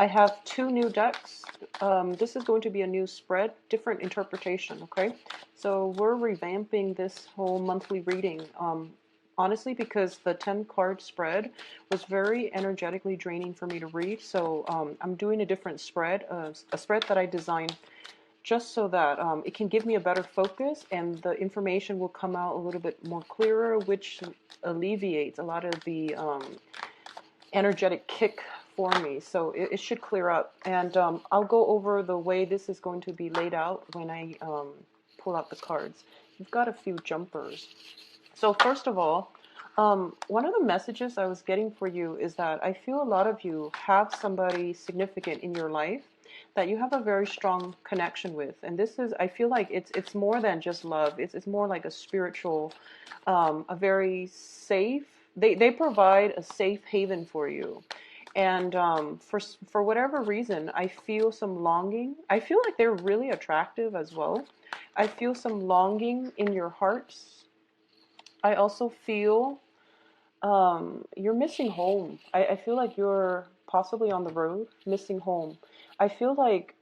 I have two new decks. This is going to be a new spread, different interpretation, okay? So we're revamping this whole monthly reading, honestly, because the 10 card spread was very energetically draining for me to read. So I'm doing a different spread, a spread that I designed just so that it can give me a better focus and the information will come out a little bit more clearer, which alleviates a lot of the energetic kick for me. So it should clear up. And I'll go over the way this is going to be laid out when I pull out the cards. You've got a few jumpers. So first of all, one of the messages I was getting for you is that I feel a lot of you have somebody significant in your life that you have a very strong connection with. And this is, I feel like it's more than just love. It's more like a spiritual, a very safe, they provide a safe haven for you. And for whatever reason, I feel some longing. I feel like they're really attractive as well. I feel some longing in your hearts. I also feel you're missing home. I feel like you're possibly on the road, missing home. I feel like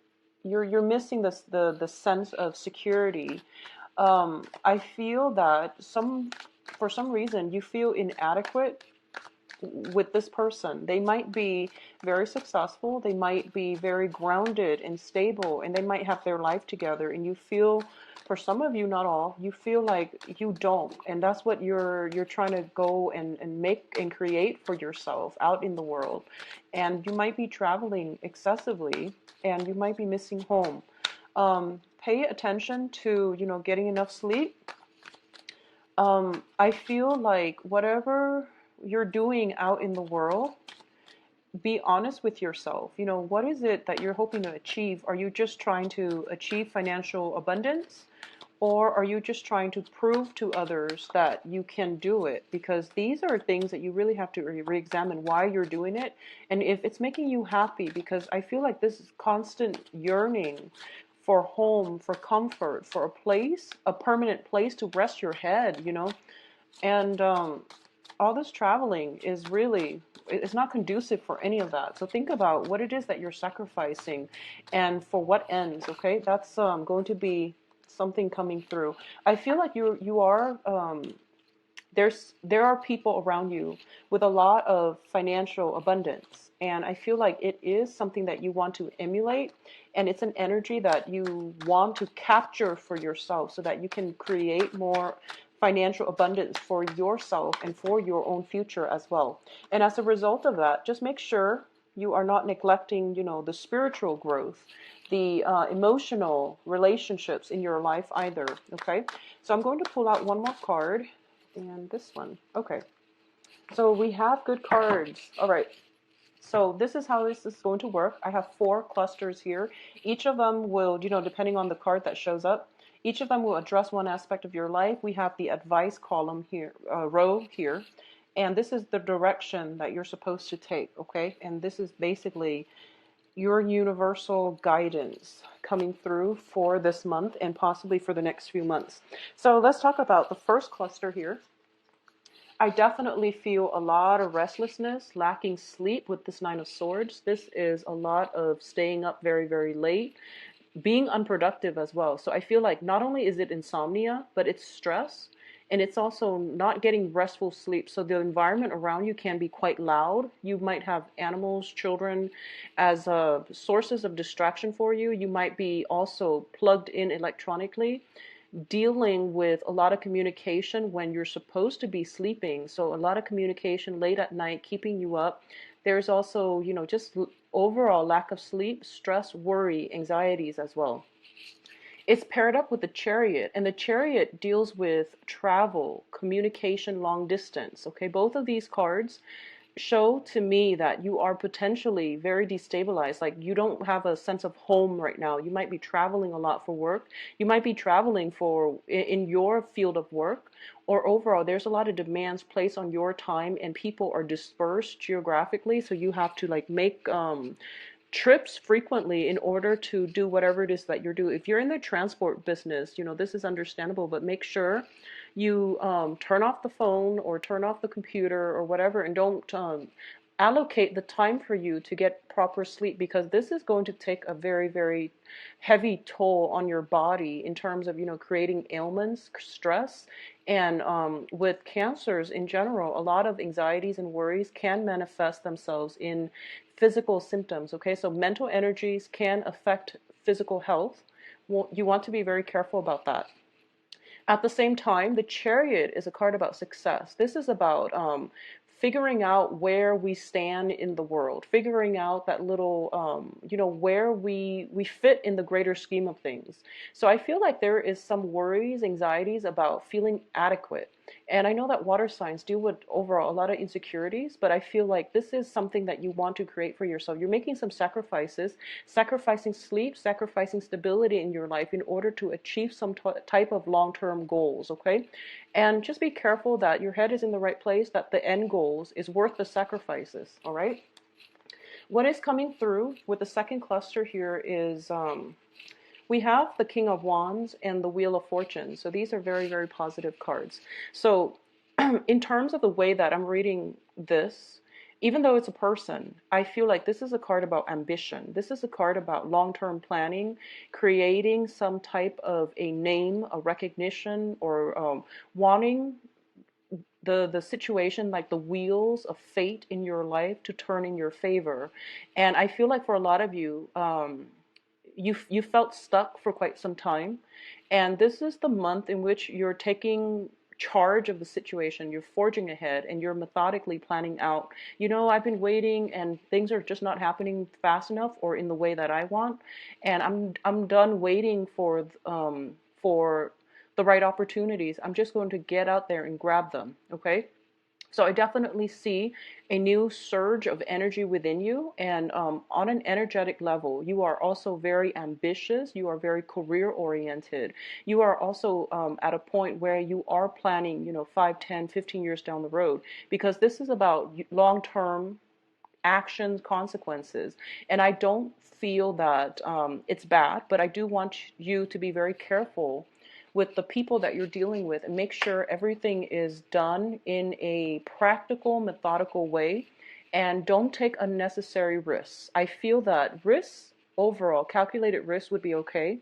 you're missing the sense of security. I feel that for some reason you feel inadequate with this person. They might be very successful, they might be very grounded and stable, and they might have their life together, and you feel, for some of you, not all, you feel like you don't. And that's what you're trying to go and make and create for yourself out in the world. And you might be traveling excessively and you might be missing home. Pay attention to, getting enough sleep. I feel like whatever you're doing out in the world, be honest with yourself. What is it that you're hoping to achieve? Are you just trying to achieve financial abundance? Or are you just trying to prove to others that you can do it? Because these are things that you really have to re-examine why you're doing it. And if it's making you happy, because I feel like this constant yearning for home, for comfort, for a place, a permanent place to rest your head, And all this traveling is really, it's not conducive for any of that. So think about what it is that you're sacrificing and for what ends, okay? That's going to be something coming through. I feel like you are there are people around you with a lot of financial abundance, and I feel like it is something that you want to emulate, and it's an energy that you want to capture for yourself so that you can create more financial abundance for yourself and for your own future as well. And as a result of that, just make sure you are not neglecting, the spiritual growth, the emotional relationships in your life either. Okay, so I'm going to pull out one more card, and this one. Okay, so we have good cards. All right, so this is how this is going to work. I have 4 clusters here. Each of them will, depending on the card that shows up, each of them will address one aspect of your life. We have the advice column here, row here, and this is the direction that you're supposed to take, okay? And this is basically your universal guidance coming through for this month and possibly for the next few months. So let's talk about the first cluster here. I definitely feel a lot of restlessness, lacking sleep with this 9 of Swords. This is a lot of staying up very, very late, being unproductive as well. So I feel like not only is it insomnia, but it's stress, and it's also not getting restful sleep. So the environment around you can be quite loud. You might have animals, children as sources of distraction for you. You might be also plugged in electronically, dealing with a lot of communication when you're supposed to be sleeping. So a lot of communication late at night, keeping you up. There's also, just overall lack of sleep, stress, worry, anxieties as well. It's paired up with the Chariot, and the Chariot deals with travel, communication, long distance. Okay, both of these cards show to me that you are potentially very destabilized. Like you don't have a sense of home right now. You might be traveling a lot for work. You might be traveling in your field of work, or overall there's a lot of demands placed on your time and people are dispersed geographically. So you have to like make trips frequently in order to do whatever it is that you're doing. If you're in the transport business, this is understandable, but make sure you turn off the phone or turn off the computer or whatever, and don't allocate the time for you to get proper sleep, because this is going to take a very, very heavy toll on your body in terms of, creating ailments, stress. And with cancers in general, a lot of anxieties and worries can manifest themselves in physical symptoms. Okay, so mental energies can affect physical health. Well, you want to be very careful about that. At the same time, the Chariot is a card about success. This is about figuring out where we stand in the world, figuring out that little, where we fit in the greater scheme of things. So I feel like there is some worries, anxieties about feeling adequate. And I know that water signs deal with overall a lot of insecurities, but I feel like this is something that you want to create for yourself. You're making some sacrifices, sacrificing sleep, sacrificing stability in your life in order to achieve some type of long-term goals, okay? And just be careful that your head is in the right place, that the end goals is worth the sacrifices, all right? What is coming through with the second cluster here is we have the King of Wands and the Wheel of Fortune. So these are very, very positive cards. So in terms of the way that I'm reading this, even though it's a person, I feel like this is a card about ambition. This is a card about long-term planning, creating some type of a name, a recognition, or wanting the situation, like the wheels of fate in your life, to turn in your favor. And I feel like for a lot of you, you felt stuck for quite some time, and this is the month in which you're taking charge of the situation. You're forging ahead and you're methodically planning out, I've been waiting and things are just not happening fast enough or in the way that I want, and I'm done waiting for the right opportunities. I'm just going to get out there and grab them, okay? So I definitely see a new surge of energy within you, and on an energetic level, you are also very ambitious. You are very career oriented. You are also at a point where you are planning, 5, 10, 15 years down the road, because this is about long-term actions, consequences. And I don't feel that it's bad, but I do want you to be very careful with the people that you're dealing with, and make sure everything is done in a practical, methodical way, and don't take unnecessary risks. I feel that risks, overall, calculated risks would be okay,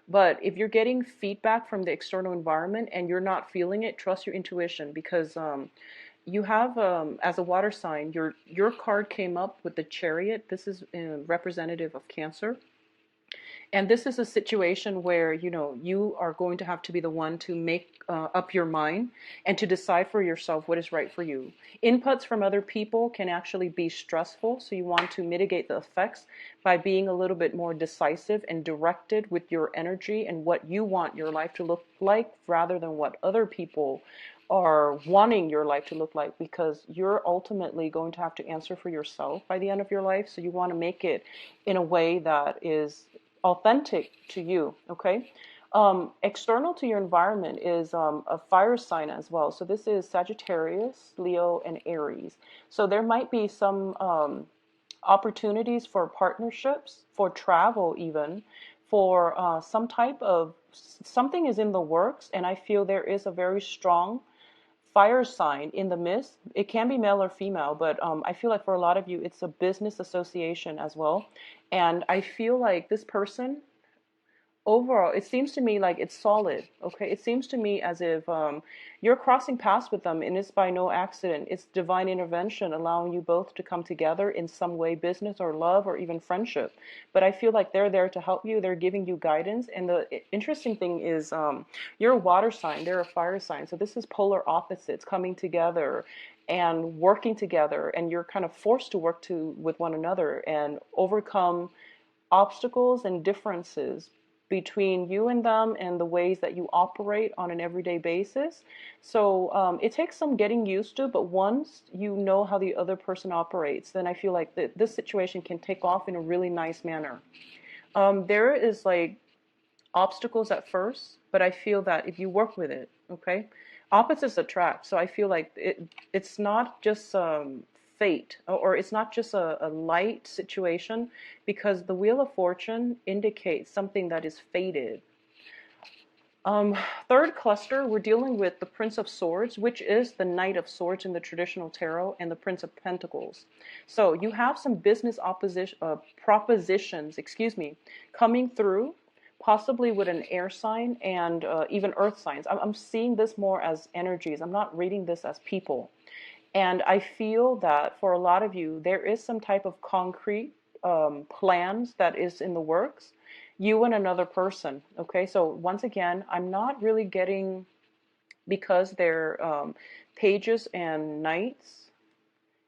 but if you're getting feedback from the external environment and you're not feeling it, trust your intuition, because you have, as a water sign, your card came up with the Chariot. This is representative of Cancer. And this is a situation where, you are going to have to be the one to make up your mind and to decide for yourself what is right for you. Inputs from other people can actually be stressful, so you want to mitigate the effects by being a little bit more decisive and directed with your energy and what you want your life to look like, rather than what other people are wanting your life to look like, because you're ultimately going to have to answer for yourself by the end of your life. So you want to make it in a way that is authentic to you, okay? External to your environment is a fire sign as well. So this is Sagittarius, Leo, and Aries. So there might be some opportunities for partnerships, for travel even, for some type of, something is in the works, and I feel there is a very strong fire sign in the midst. It can be male or female, but I feel like for a lot of you, it's a business association as well. And I feel like this person, overall, it seems to me like it's solid, okay? It seems to me as if you're crossing paths with them, and it's by no accident. It's divine intervention allowing you both to come together in some way, business or love or even friendship. But I feel like they're there to help you. They're giving you guidance. And the interesting thing is you're a water sign, they're a fire sign. So this is polar opposites coming together and working together, and you're kind of forced to work with one another and overcome obstacles and differences between you and them and the ways that you operate on an everyday basis. So it takes some getting used to, but once you know how the other person operates, then I feel like this situation can take off in a really nice manner. There is like obstacles at first, but I feel that if you work with it, okay, opposites attract. So I feel like it's not just fate, or it's not just a light situation, because the Wheel of Fortune indicates something that is fated. Um, Third cluster, we're dealing with the Prince of Swords, which is the Knight of Swords in the traditional tarot, and the Prince of Pentacles. So you have some business propositions, excuse me, coming through, possibly with an air sign and even earth signs. I'm seeing this more as energies. I'm not reading this as people. And I feel that for a lot of you, there is some type of concrete plans that is in the works, you and another person. Okay, so once again, I'm not really getting, because they're pages and knights.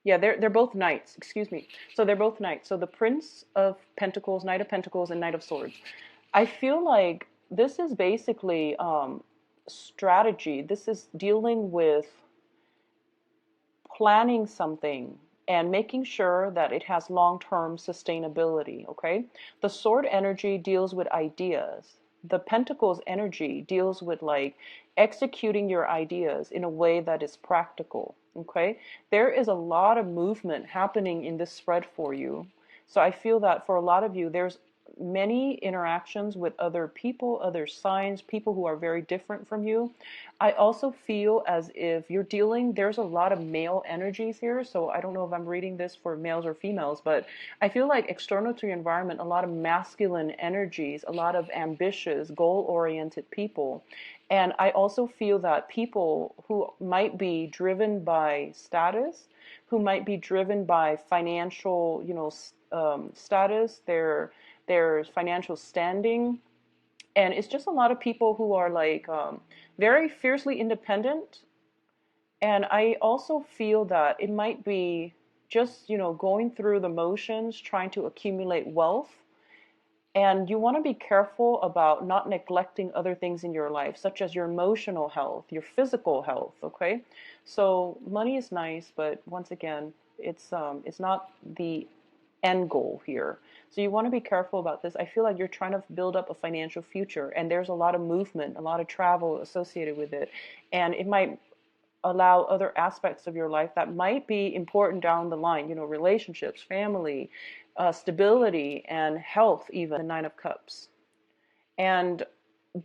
Yeah, they're both knights. Excuse me. So they're both knights. So the Prince of Pentacles, Knight of Pentacles, and Knight of Swords. I feel like this is basically strategy. This is dealing with planning something and making sure that it has long-term sustainability, okay? The sword energy deals with ideas. The pentacles energy deals with like executing your ideas in a way that is practical, okay? There is a lot of movement happening in this spread for you. So I feel that for a lot of you, there's many interactions with other people, other signs, people who are very different from you. I also feel as if you're dealing, there's a lot of male energies here. So I don't know if I'm reading this for males or females, but I feel like external to your environment, a lot of masculine energies, a lot of ambitious, goal-oriented people. And I also feel that people who might be driven by status, who might be driven by financial, status, their financial standing. And it's just a lot of people who are like very fiercely independent. And I also feel that it might be just, going through the motions, trying to accumulate wealth. And you want to be careful about not neglecting other things in your life, such as your emotional health, your physical health, okay? So money is nice, but once again, it's not the end goal here. So you want to be careful about this. I feel like you're trying to build up a financial future, and there's a lot of movement, a lot of travel associated with it. And it might allow other aspects of your life that might be important down the line, relationships, family, stability, and health, even the Nine of Cups. And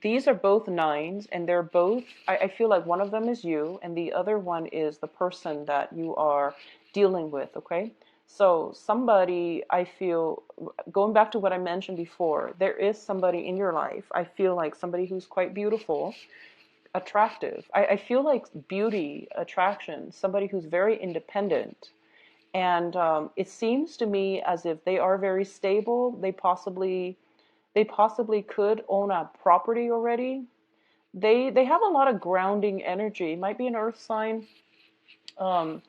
these are both nines, and they're both, I feel like one of them is you, and the other one is the person that you are dealing with, okay? So somebody, I feel, going back to what I mentioned before, there is somebody in your life, I feel like somebody who's quite beautiful, attractive. I feel like beauty, attraction, somebody who's very independent. And it seems to me as if they are very stable. They possibly could own a property already. They have a lot of grounding energy. It might be an earth sign, um,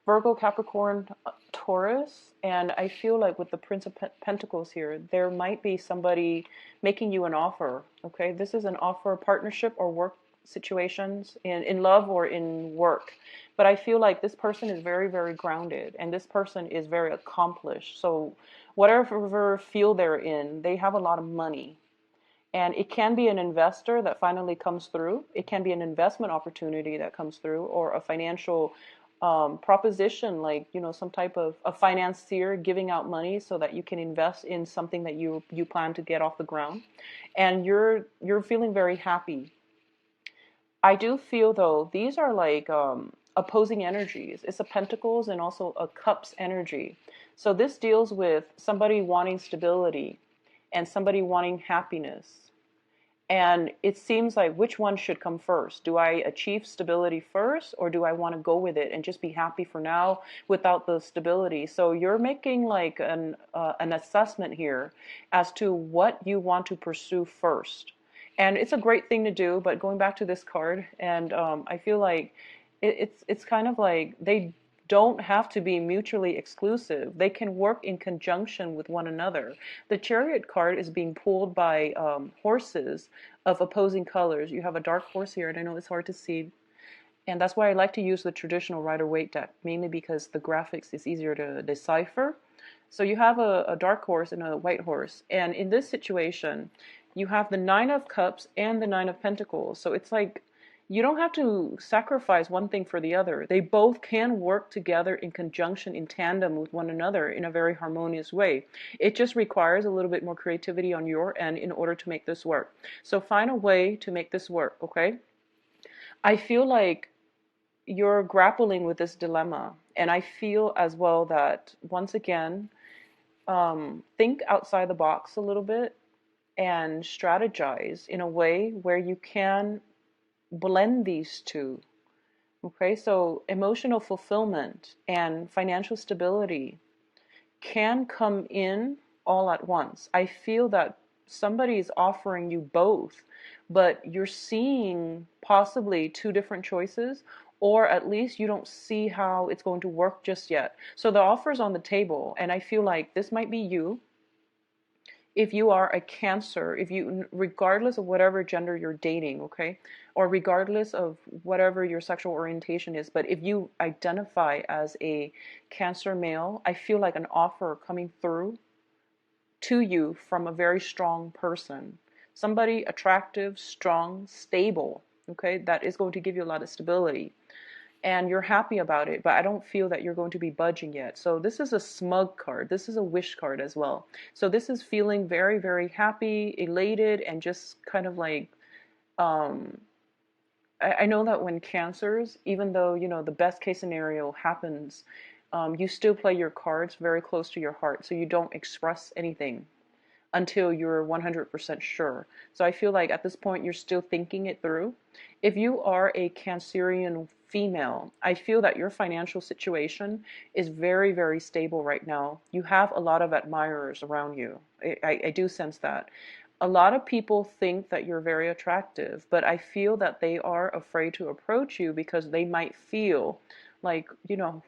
Virgo, Capricorn, Taurus. And I feel like with the Prince of Pentacles here, there might be somebody making you an offer. Okay, this is an offer, partnership, or work situations in love or in work. But I feel like this person is very, very grounded, and this person is very accomplished. So whatever field they're in, they have a lot of money. And it can be an investor that finally comes through. It can be an investment opportunity that comes through, or a financial proposition, like, some type of a financier giving out money so that you can invest in something that you plan to get off the ground. And you're feeling very happy. I do feel, though, these are like opposing energies. It's a Pentacles and also a Cups energy. So this deals with somebody wanting stability and somebody wanting happiness. And it seems like, which one should come first? Do I achieve stability first, or do I want to go with it and just be happy for now without the stability? So you're making like an assessment here as to what you want to pursue first. And it's a great thing to do, but going back to this card, and I feel like it's kind of like they don't have to be mutually exclusive. They can work in conjunction with one another. The Chariot card is being pulled by horses of opposing colors. You have a dark horse here, and I know it's hard to see. And that's why I like to use the traditional Rider-Waite deck, mainly because the graphics is easier to decipher. So you have a dark horse and a white horse. And in this situation, you have the Nine of Cups and the Nine of Pentacles. So it's like You don't have to sacrifice one thing for the other. They both can work together in conjunction, in tandem with one another in a very harmonious way. It just requires a little bit more creativity on your end in order to make this work. So find a way to make this work, okay? I feel like you're grappling with this dilemma. And I feel as well that, once again, think outside the box a little bit and strategize in a way where you can blend these two. Okay, so emotional fulfillment and financial stability can come in all at once. I feel that somebody is offering you both, but you're seeing possibly two different choices, or at least you don't see how it's going to work just yet. So the offer's on the table, and I feel like this might be you. If you are a Cancer, if you, regardless of whatever gender you're dating, okay, or regardless of whatever your sexual orientation is, but if you identify as a Cancer male, I feel like an offer coming through to you from a very strong person, somebody attractive, strong, stable, okay, that is going to give you a lot of stability. And you're happy about it, but I don't feel that you're going to be budging yet. So this is a smug card. This is a wish card as well. So this is feeling very, very happy, elated, and just kind of like, um, I know that when Cancers, even though, you know, the best case scenario happens, you still play your cards very close to your heart. So you don't express anything until you're 100% sure. So I feel like at this point you're still thinking it through. If you are a Cancerian female, I feel that your financial situation is very, very stable right now. You have a lot of admirers around you. I do sense that. A lot of people think that you're very attractive, but I feel that they are afraid to approach you because they might feel like, you know,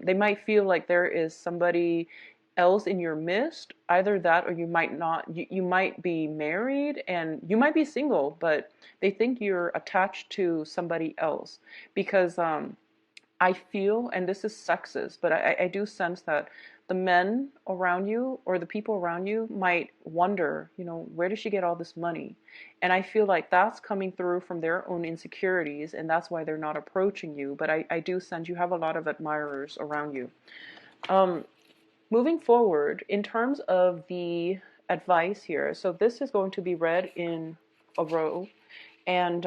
they might feel like there is somebody else in your midst. Either that, or you might not, you might be married and you might be single, but they think you're attached to somebody else because I feel, and this is sexist, but I do sense that the men around you or the people around you might wonder, you know, where does she get all this money? And I feel like that's coming through from their own insecurities, and that's why they're not approaching you. But I do sense you have a lot of admirers around you. Um, Moving forward, in terms of the advice here, so this is going to be read in a row, and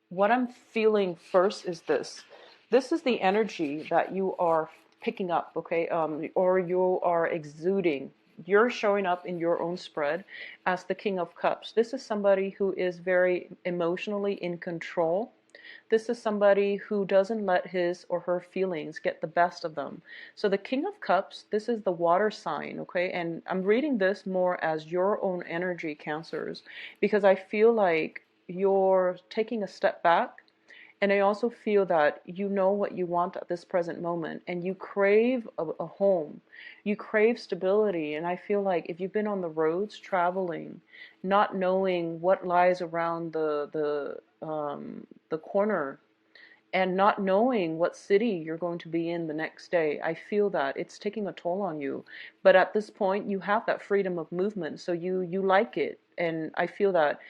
what I'm feeling first is this. This is the energy that you are picking up, okay, or you are exuding. You're showing up in your own spread as the King of Cups. This is somebody who is very emotionally in control. This is somebody who doesn't let his or her feelings get the best of them. So the King of Cups, this is the water sign, okay? And I'm reading this more as your own energy, Cancers, because I feel like you're taking a step back. And I also feel that you know what you want at this present moment, and you crave a home. You crave stability. And I feel like if you've been on the roads traveling, not knowing what lies around the corner, and not knowing what city you're going to be in the next day, I feel that it's taking a toll on you. But at this point, you have that freedom of movement, so you like it. And I feel that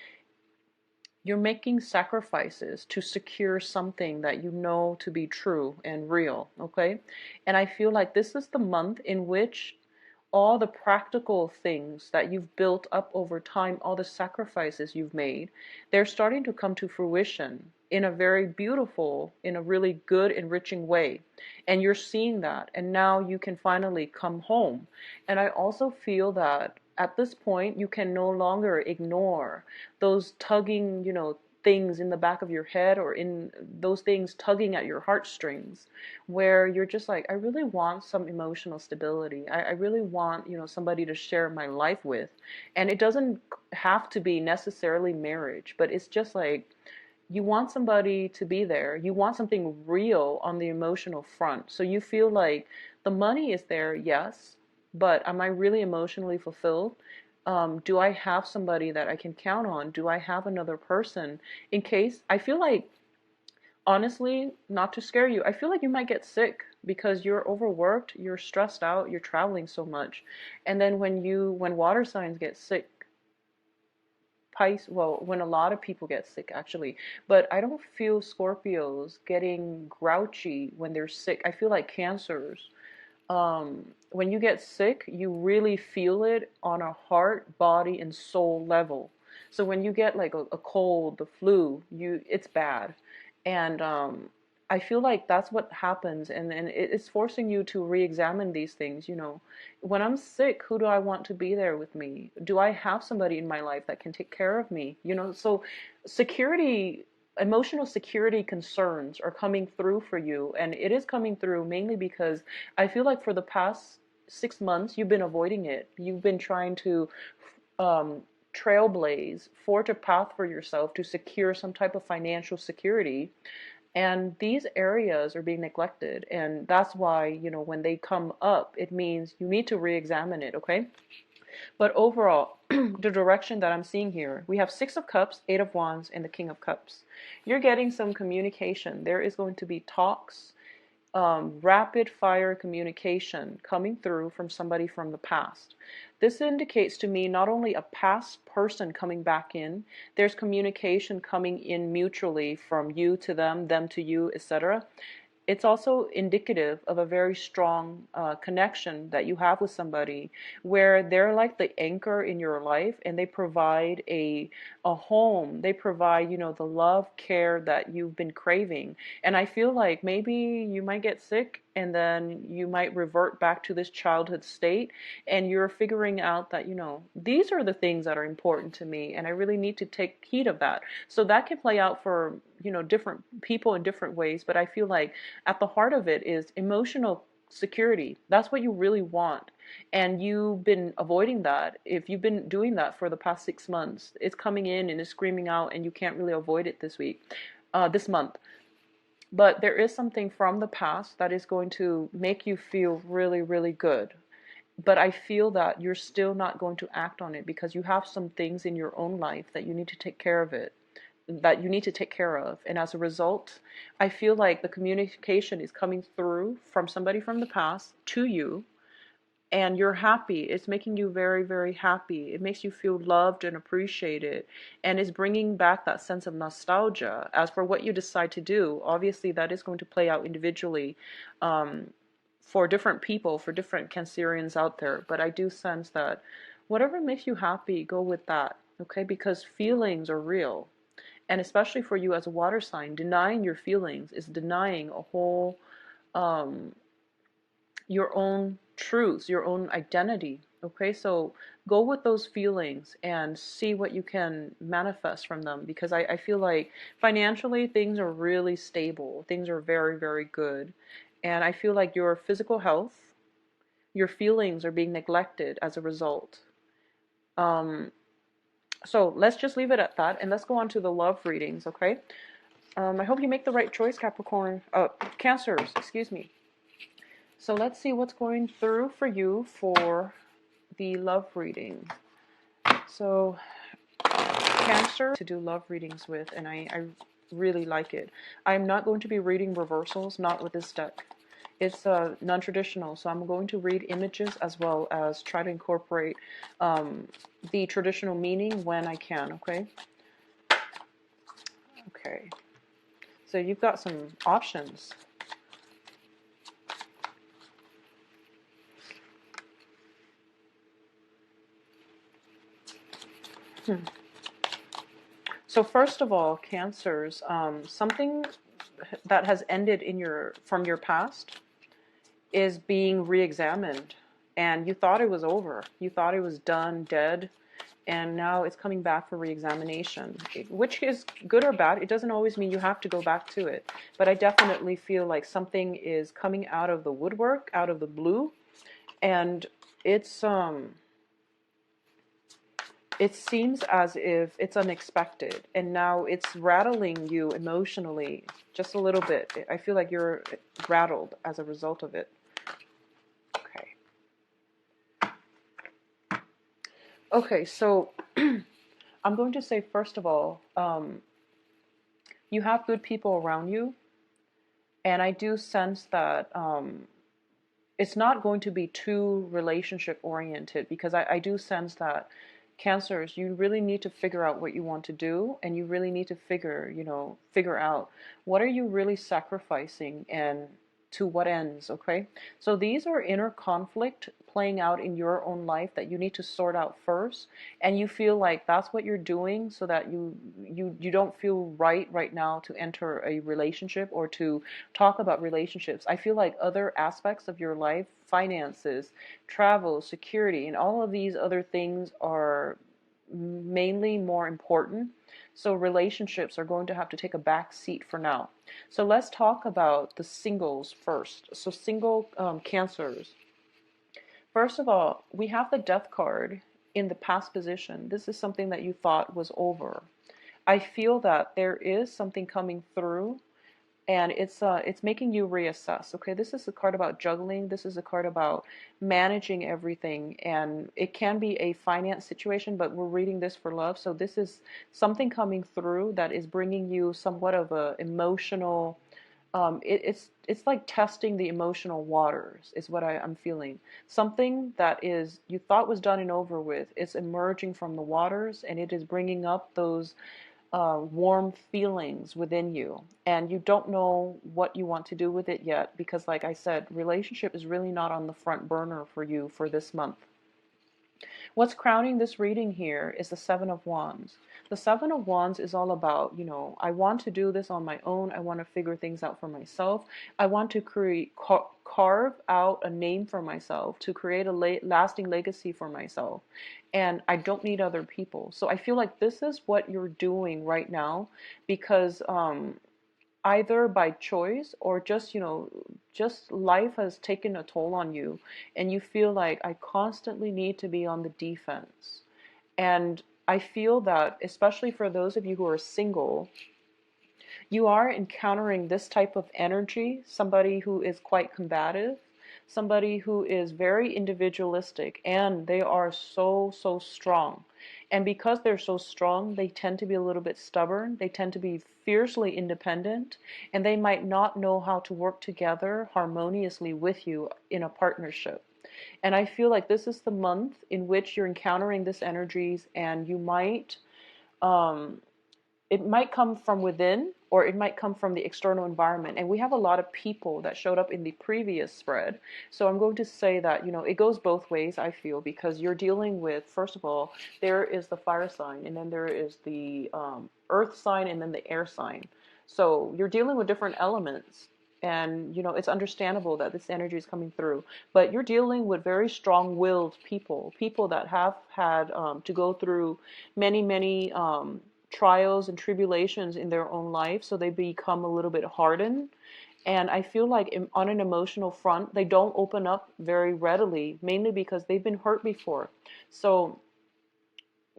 you're making sacrifices to secure something that you know to be true and real, okay? And I feel like this is the month in which all the practical things that you've built up over time, all the sacrifices you've made, they're starting to come to fruition in a very beautiful, in a really good, enriching way. And you're seeing that, and now you can finally come home. And I also feel that at this point, you can no longer ignore those tugging, you know, things in the back of your head, or in those things tugging at your heartstrings, where you're just like, I really want some emotional stability. I really want, you know, somebody to share my life with. And it doesn't have to be necessarily marriage, but it's just like, you want somebody to be there. You want something real on the emotional front. So you feel like the money is there, yes, but am I really emotionally fulfilled? Do I have somebody that I can count on? Do I have another person in case? I feel like, honestly, not to scare you, I feel like you might get sick because you're overworked, you're stressed out, you're traveling so much. And then when water signs get sick, well, when a lot of people get sick actually, but I don't feel Scorpios getting grouchy when they're sick. I feel like Cancers, when you get sick, you really feel it on a heart, body, and soul level. So when you get like a cold, the flu, it's bad. And I feel like that's what happens, and it's forcing you to re-examine these things, you know. When I'm sick, who do I want to be there with me? Do I have somebody in my life that can take care of me? You know, so security, emotional security concerns are coming through for you, and it is coming through mainly because I feel like for the past 6 months you've been avoiding it. You've been trying to um, trailblaze, forge a path for yourself to secure some type of financial security, and these areas are being neglected, and that's why, you know, when they come up, it means you need to re-examine it, okay? But overall, the direction that I'm seeing here, we have Six of Cups, Eight of Wands, and the King of Cups. You're getting some communication. There is going to be talks, rapid fire communication coming through from somebody from the past. This indicates to me not only a past person coming back in, there's communication coming in mutually from you to them to you, etc. It's also indicative of a very strong connection that you have with somebody where they're like the anchor in your life, and they provide a home. They provide, you know, the love, care that you've been craving. And I feel like maybe you might get sick and then you might revert back to this childhood state, and you're figuring out that, you know, these are the things that are important to me and I really need to take heed of that. So that can play out for, you know, different people in different ways, but I feel like at the heart of it is emotional security. That's what you really want. And you've been avoiding that. If you've been doing that for the past 6 months, it's coming in and it's screaming out, and you can't really avoid it this month. But there is something from the past that is going to make you feel really, really good. But I feel that you're still not going to act on it because you have some things in your own life that you need to take care of it, that you need to take care of. And as a result, I feel like the communication is coming through from somebody from the past to you, and you're happy. It's making you very, very happy. It makes you feel loved and appreciated, and it's bringing back that sense of nostalgia. As for what you decide to do, obviously that is going to play out individually, for different people, for different Cancerians out there. But I do sense that whatever makes you happy, go with that, okay? Because feelings are real. And especially for you as a water sign, denying your feelings is denying a whole, um, your own truths, your own identity. Okay, so go with those feelings and see what you can manifest from them, because I feel like financially things are really stable. Things are very, very good. And I feel like your physical health, your feelings are being neglected as a result. Um, so let's just leave it at that, and let's go on to the love readings, okay? I hope you make the right choice, Capricorn. Cancers, excuse me. So let's see what's going through for you for the love reading. So Cancer to do love readings with, and I really like it. I'm not going to be reading reversals, not with this deck. It's non-traditional, so I'm going to read images as well as try to incorporate the traditional meaning when I can, okay? Okay. So you've got some options. So first of all, Cancers, something that has ended from your past is being re-examined, and you thought it was over. You thought it was done, dead, and now it's coming back for re-examination, which is good or bad. It doesn't always mean you have to go back to it, but I definitely feel like something is coming out of the woodwork, out of the blue, and it seems as if it's unexpected, and now it's rattling you emotionally just a little bit. I feel like you're rattled as a result of it. Okay, so I'm going to say, first of all, you have good people around you, and I do sense that it's not going to be too relationship oriented, because I do sense that Cancers, you really need to figure out what you want to do, and you really need to figure out what are you really sacrificing and to what ends, okay? So these are inner conflict playing out in your own life that you need to sort out first, and you feel like that's what you're doing so that you don't feel right now to enter a relationship or to talk about relationships. I feel like other aspects of your life, finances, travel, security, and all of these other things are mainly more important. So relationships are going to have to take a back seat for now. So let's talk about the singles first. So single cancers. First of all, we have the death card in the past position. This is something that you thought was over. I feel that there is something coming through, and it's making you reassess. Okay, this is a card about juggling. This is a card about managing everything, and it can be a finance situation, but we're reading this for love. So this is something coming through that is bringing you somewhat of a emotional. It's like testing the emotional waters is what I'm feeling. Something that is you thought was done and over with. It's emerging from the waters, and it is bringing up those warm feelings within you, and you don't know what you want to do with it yet because, like I said, relationship is really not on the front burner for you for this month. What's crowning this reading here is the Seven of Wands. The Seven of Wands is all about, I want to do this on my own. I want to figure things out for myself. I want to carve out a name for myself, to create a lasting legacy for myself. And I don't need other people. So I feel like this is what you're doing right now because either by choice or just life has taken a toll on you, and you feel like I constantly need to be on the defense. And I feel that, especially for those of you who are single, you are encountering this type of energy, somebody who is quite combative, somebody who is very individualistic, and they are so strong. And because they're so strong, they tend to be a little bit stubborn. They tend to be fiercely independent, and they might not know how to work together harmoniously with you in a partnership. And I feel like this is the month in which you're encountering this energies, and you might it might come from within or it might come from the external environment. And we have a lot of people that showed up in the previous spread. So I'm going to say that, it goes both ways, I feel, because you're dealing with, first of all, there is the fire sign, and then there is the earth sign, and then the air sign. So you're dealing with different elements. And, it's understandable that this energy is coming through. But you're dealing with very strong-willed people that have had to go through many trials and tribulations in their own life, so they become a little bit hardened. And I feel like on an emotional front, they don't open up very readily, mainly because they've been hurt before. So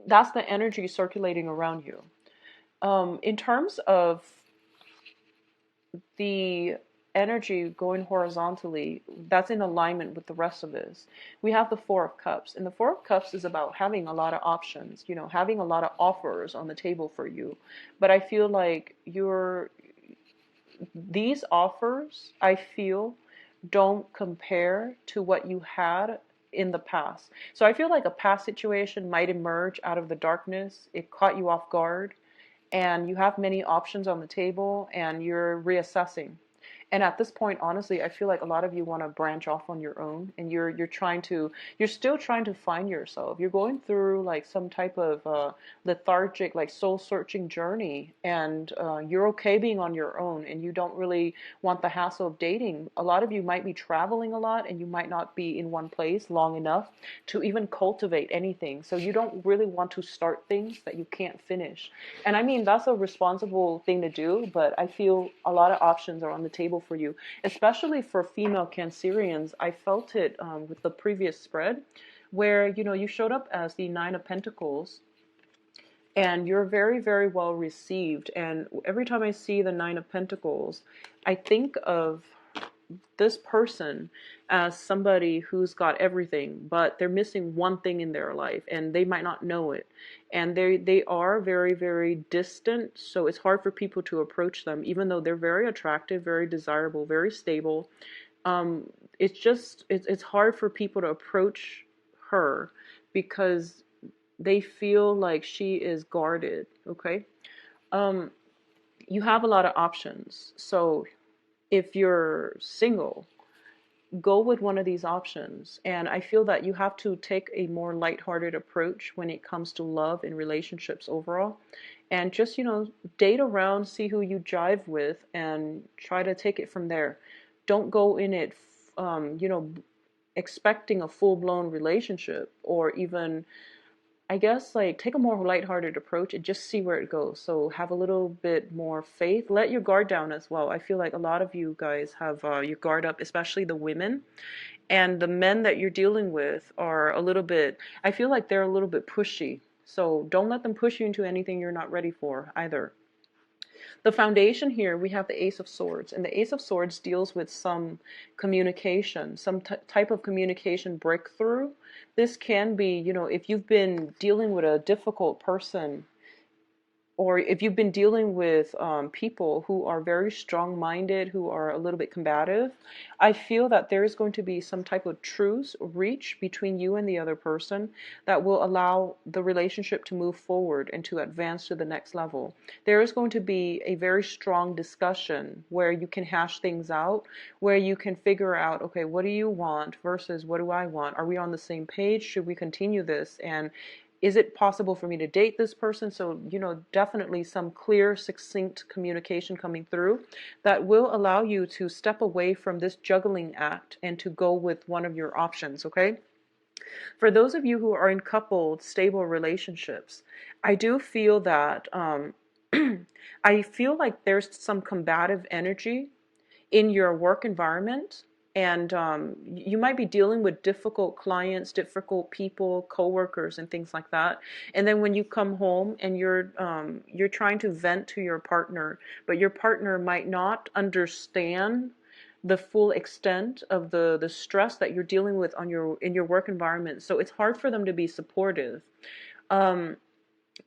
that's the energy circulating around you. In terms of the energy going horizontally, that's in alignment with the rest of this. We have the Four of Cups, and the Four of Cups is about having a lot of options, having a lot of offers on the table for you. But I feel like these offers, I feel, don't compare to what you had in the past. So I feel like a past situation might emerge out of the darkness. It caught you off guard, and you have many options on the table, and you're reassessing. And at this point, honestly, I feel like a lot of you want to branch off on your own, and you're still trying to find yourself. You're going through like some type of lethargic, like soul searching journey, and you're okay being on your own, and you don't really want the hassle of dating. A lot of you might be traveling a lot, and you might not be in one place long enough to even cultivate anything. So you don't really want to start things that you can't finish. And I mean, that's a responsible thing to do, but I feel a lot of options are on the table for you, especially for female Cancerians. I felt it with the previous spread where, you showed up as the Nine of Pentacles, and you're very well received. And every time I see the Nine of Pentacles, I think of this person as somebody who's got everything, but they're missing one thing in their life, and they might not know it. And they are very distant, so it's hard for people to approach them, even though they're very attractive, very desirable, very stable. It's hard for people to approach her because they feel like she is guarded, okay? Um, you have a lot of options. So if you're single, go with one of these options. And I feel that you have to take a more lighthearted approach when it comes to love and relationships overall. And just, date around, see who you jive with, and try to take it from there. Don't go in it, expecting a full blown relationship, or even, I guess, like, take a more lighthearted approach and just see where it goes. So have a little bit more faith. Let your guard down as well. I feel like a lot of you guys have your guard up, especially the women. And the men that you're dealing with are a little bit, I feel like they're a little bit pushy. So don't let them push you into anything you're not ready for either. The foundation here, we have the Ace of Swords, and the Ace of Swords deals with some communication, some type of communication breakthrough. This can be, if you've been dealing with a difficult person, or if you've been dealing with people who are very strong-minded, who are a little bit combative, I feel that there is going to be some type of truce, reach between you and the other person that will allow the relationship to move forward and to advance to the next level. There is going to be a very strong discussion where you can hash things out, where you can figure out, okay, what do you want versus what do I want? Are we on the same page? Should we continue this? And is it possible for me to date this person? So, definitely some clear, succinct communication coming through that will allow you to step away from this juggling act and to go with one of your options, okay? For those of you who are in coupled, stable relationships, I do feel that, I feel like there's some combative energy in your work environment, and you might be dealing with difficult clients, difficult people, coworkers, and things like that. And then when you come home and you're trying to vent to your partner, but your partner might not understand the full extent of the stress that you're dealing with in your work environment. So it's hard for them to be supportive. Um,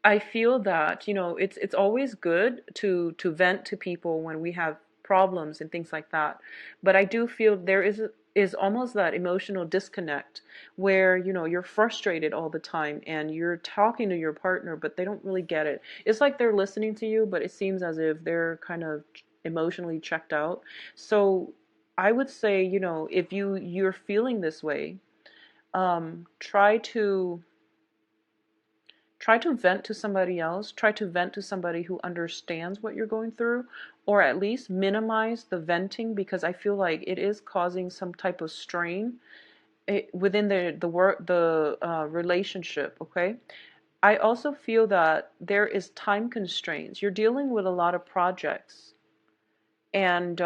I feel that, it's always good to vent to people when we have problems and things like that. But I do feel there is almost that emotional disconnect where, you're frustrated all the time and you're talking to your partner, but they don't really get it. It's like they're listening to you, but it seems as if they're kind of emotionally checked out. So I would say, if you're feeling this way, try to vent to somebody else. Try to vent to somebody who understands what you're going through, or at least minimize the venting, because I feel like it is causing some type of strain within the relationship. Okay. I also feel that there is time constraints. You're dealing with a lot of projects, and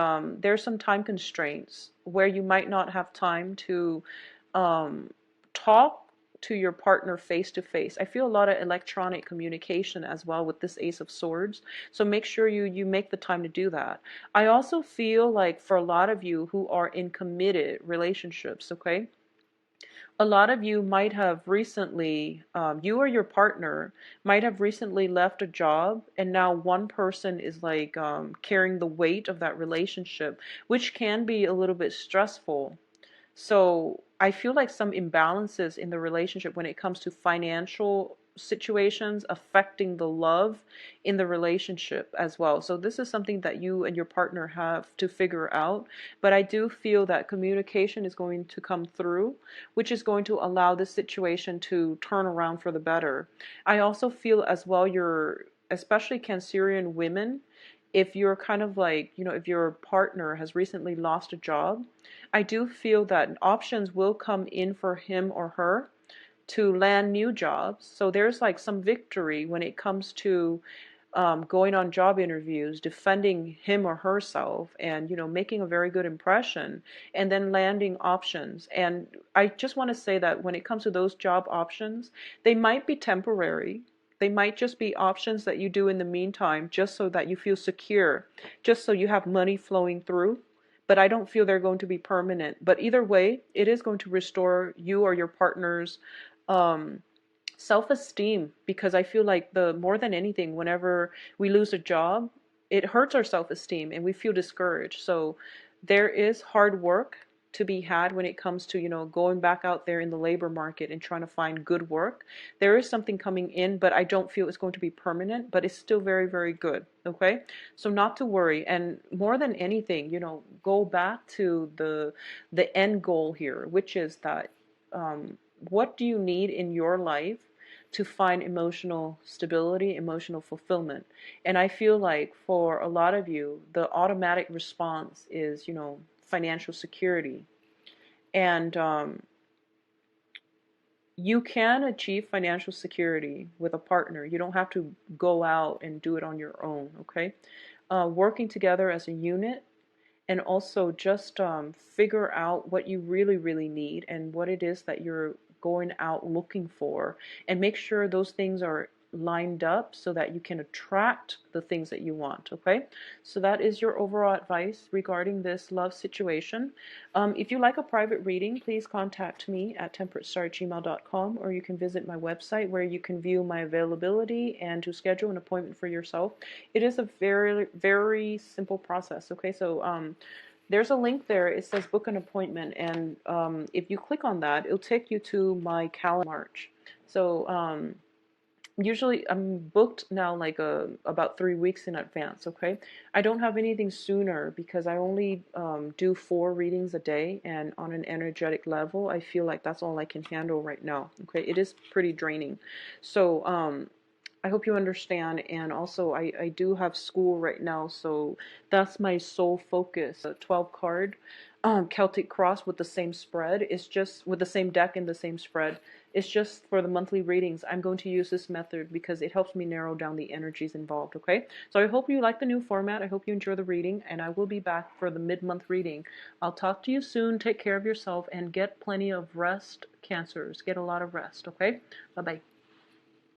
there's some time constraints where you might not have time to talk to your partner face to face. I feel a lot of electronic communication as well with this Ace of Swords. So make sure you make the time to do that. I also feel like for a lot of you who are in committed relationships, okay, a lot of you might have recently, you or your partner might have recently left a job, and now one person is like carrying the weight of that relationship, which can be a little bit stressful. So I feel like some imbalances in the relationship when it comes to financial situations affecting the love in the relationship as well. So this is something that you and your partner have to figure out. But I do feel that communication is going to come through, which is going to allow this situation to turn around for the better. I also feel as well, especially Cancerian women, if you're kind of like, if your partner has recently lost a job, I do feel that options will come in for him or her to land new jobs. So there's like some victory when it comes to going on job interviews, defending him or herself, and making a very good impression, and then landing options. And I just want to say that when it comes to those job options, they might be temporary. They might just be options that you do in the meantime, just so that you feel secure, just so you have money flowing through. But I don't feel they're going to be permanent. But either way, it is going to restore you or your partner's um, self-esteem, because I feel like more than anything, whenever we lose a job, it hurts our self-esteem and we feel discouraged. So there is hard work to be had when it comes to, going back out there in the labor market and trying to find good work. There is something coming in, but I don't feel it's going to be permanent, but it's still very, very good. Okay? So not to worry. And more than anything, go back to the end goal here, which is that what do you need in your life to find emotional stability, emotional fulfillment? And I feel like for a lot of you, the automatic response is, financial security. And you can achieve financial security with a partner. You don't have to go out and do it on your own, okay? Working together as a unit, and also just figure out what you really, really need and what it is that you're going out looking for, and make sure those things are lined up so that you can attract the things that you want. Okay, so that is your overall advice regarding this love situation. If you like a private reading, please contact me at temperatestar@gmail.com, or you can visit my website where you can view my availability and to schedule an appointment for yourself. It is a very, very simple process. Okay, so there's a link there. It says book an appointment, and if you click on that, it'll take you to my calendar March. So usually I'm booked now like about 3 weeks in advance. Okay, I don't have anything sooner because I only do 4 readings a day, and on an energetic level I feel like that's all I can handle right now. Okay, it is pretty draining. So I hope you understand, and also I do have school right now, so that's my sole focus. A 12 card Celtic Cross with the same spread. It's just with the same deck and the same spread. It's just for the monthly readings. I'm going to use this method because it helps me narrow down the energies involved, okay? So I hope you like the new format. I hope you enjoy the reading, and I will be back for the mid-month reading. I'll talk to you soon. Take care of yourself and get plenty of rest, Cancers. Get a lot of rest, okay? Bye-bye.